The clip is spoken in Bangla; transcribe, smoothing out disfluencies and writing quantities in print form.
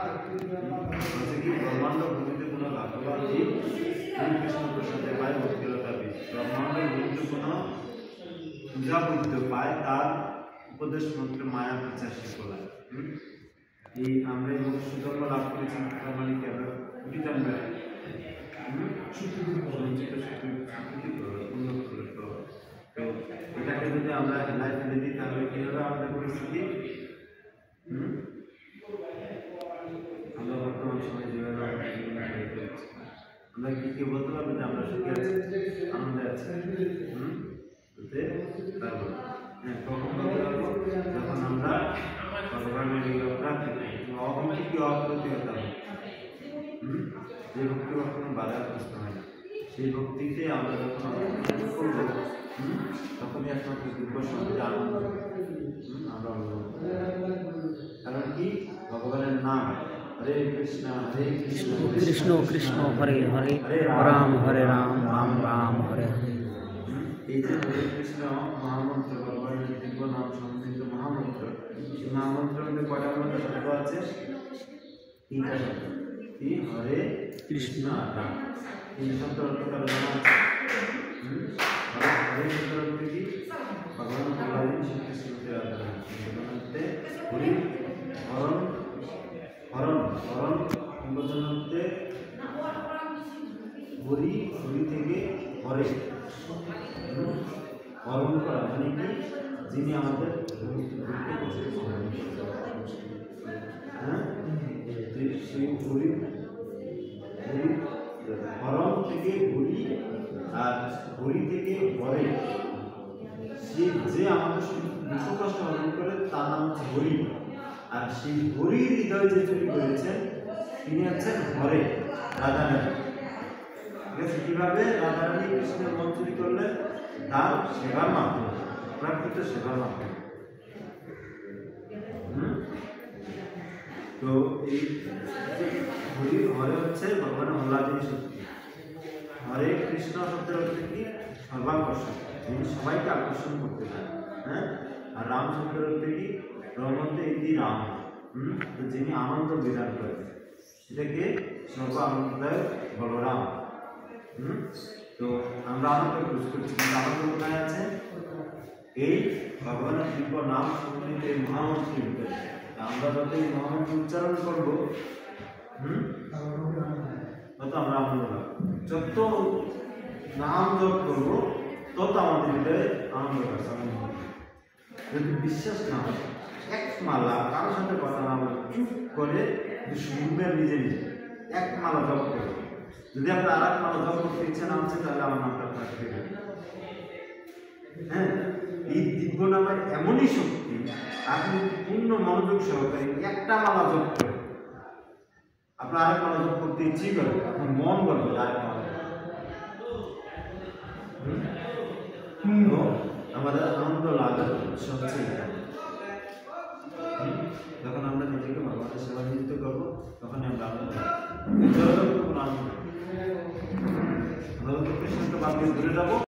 বলছে কি ব্রহ্মাণ্ড ভূমিতে কোনো লাভবান জীব কৃষ্ণ প্রসাদে পায় ভক্তিলতা বীজ। ব্রহ্মাণ্ডের মধ্যে কোনো পূজা বুদ্ধ পায় তার উপদেশ মন্ত্রে মায়া বিচার শিখলায়। এই আমরা এই সুধর্ম লাভ করেছি মানে কি আমরা উঠিতাম তো এটাকে যদি আমরা হেলায় ফেলে দিই তাহলে কি হবে আমাদের পরিস্থিতি? আমরা বর্তমান সময়ে যেভাবে আমরা কি কেউ বলতে পারবো যে আমরা সুখে আছি, আনন্দে আছি? কখন বলতে পারবো? যখন আমরা ভগবানের অহংকি অপ্রতিহতা হবে, যে ভক্তি কখনো বাধাগ্রস্ত হয় না, সেই ভক্তিতে আমরা যখন করবো তখনই একমাত্র দিব্য সমাজে আনন্দ আমরা অনুভব করব। কারণ কি ভগবানের নাম হরে কৃষ্ণ কৃষ্ণ কৃষ্ণ হরে হরে রাম হরে রাম রাম রাম হরে হরে। এই যে হরে কৃষ্ণ মহামন্ত্র ভগবানের দিব্য নাম সম্বন্ধিত মহামন্ত্র, এই মহামন্ত্রের মধ্যে কয়টা মধ্যে শব্দ আছে? তিনটা শব্দ। কি? হরে কৃষ্ণ রাম। এই শব্দ অর্থ কারো জানা আছে? হরে শব্দের অর্থ কি? ভগবান বললেন শ্রীকৃষ্ণকে আরাধনা করতে। হরি হরণ হরণ হরণ বলতে হরি হরি থেকে হরে হরণ করা মানে কি? যিনি আমাদের সেই হরি হরণ থেকে হরি আর হরি থেকে হরে, সে যে আমাদের দুঃখ কষ্ট হরণ করে তার নাম হচ্ছে হরি। আর সেই হরির হৃদয় যে তৈরি করেছেন তিনি হচ্ছেন হরে রাধারানী। ঠিক আছে? কিভাবে রাধারানী কৃষ্ণের মন চুরি করলেন? তার সেবার মাধ্যমে, প্রাকৃত সেবার মাধ্যমে। তো এই হরি হরে হচ্ছে ভগবানের হল্লাদিনী শক্তি। হরে কৃষ্ণ শব্দের অর্থ কি? সর্বাকর্ষণ, যিনি সবাইকে আকর্ষণ করতে চান। হ্যাঁ, আর রাম শব্দের অর্থ কি? রমন্তে ইতি রাম, তো যিনি আনন্দ বিধান করেন, সেটাকে সর্ব আনন্দদায়ক বলরাম। তো আমরা আনন্দ খোঁজ করছি, কিন্তু আনন্দ কোথায় আছে? এই ভগবানের দিব্য নাম সম্বন্ধিত এই মহামন্ত্রের ভিতরে। আমরা যত এই মহামন্ত্র উচ্চারণ করবো তত আমরা আনন্দ পাবো। যত নাম জপ করবো তত আমাদের ভিতরে আনন্দ পাচ্ছে। যদি বিশ্বাস না হয়, এক মালা কারোর সাথে কথা না বলে চুপ করে শুনবে নিজে নিজে এক মালা জপ করবে। যদি আপনার আর এক মালা জপ করতে ইচ্ছা না হচ্ছে তাহলে আমার নামটা আপনার ঠিক আছে। হ্যাঁ, এই দিব্য নামের এমনই শক্তি, আপনি পূর্ণ মনোযোগ সহকারে একটা মালা জপ করে আপনার আরেক মালা জপ করতে ইচ্ছেই করে, আপনার মন বলবে আরেক মালা। আমাদের আনন্দ লাগার উৎস হচ্ছে এটা। যখন আমরা নিজেকে ভগবানের সেবা নিযুক্ত করবো তখন আমরা আনন্দ পাবো। আমরা কৃষ্ণকে বাদ দিয়ে দূরে যাবো।